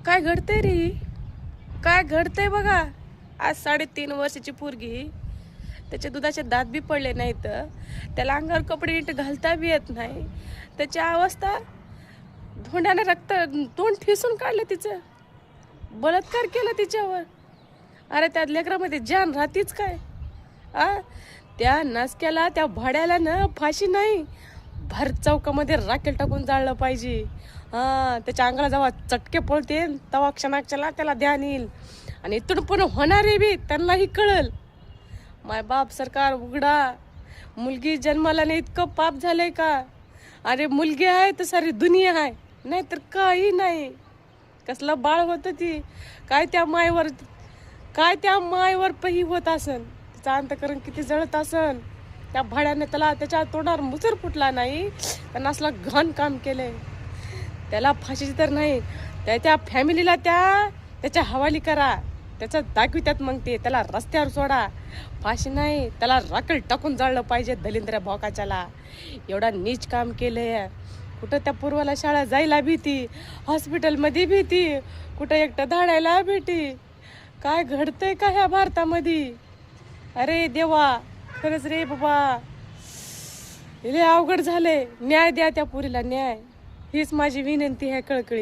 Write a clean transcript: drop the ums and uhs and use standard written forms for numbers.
काय घडतंय रे? काय घडतंय बघा. आज 3.5 वर्षाची पोरगी, त्याचे दुधाचे दात बी पडले नाहीत, त्याला अंगावर कपडे नीट घालता बी येत नाही. त्याची अवस्था, धोंड्याने रक्त तोंड ठिसून काढलं, तिचं बलात्कार केला तिच्यावर. अरे त्या लेकरामध्ये जान राहतीच काय? त्या नासक्याला, त्या भाड्याला ना फाशी नाही, भर चौकामध्ये राखेल टाकून जाळलं पाहिजे. त्याच्या अंगाला जेव्हा चटके पळते तेव्हा क्षणाक्षणाला त्याला ध्यान येईल. आणि इथून पण होणारे बी त्यांनाही कळल. माय बाप सरकार उघडा. मुलगी जन्माला नाही इतकं पाप झालंय का? अरे मुलगी आहे तर सारी दुनिया आहे, नाही तर काही नाही. कसलं बाळ होतं ती, काय त्या मायवर पही होत असन, तिचं अंतकरण किती जळत असन. त्या भाड्याने त्याला त्याच्या तोंडावर मुसर फुटला नाही, त्यांना असलं घाण काम केलंय. त्याला फाशीची तर नाही, त्याच्या फॅमिलीला त्याच्या हवाली करा, त्याचं दाखवितात. मग त्याला रस्त्यावर सोडा, फाशी नाही, त्याला राखेल टाकून जाळलं पाहिजे. दलिंद्र भोकाच्याला एवढा नीच काम केलंय. कुठं त्या पूर्वाला शाळा जायला भीती, हॉस्पिटलमध्ये भीती, कुठं एकटं धाडायला भीती. काय घडतंय का ह्या भारतामध्ये? अरे देवा, खरंच रे बाबा, लय अवघड झालंय. न्याय द्या त्या पुरीला, न्याय. हीच माझी विनंती आहे कळकळी.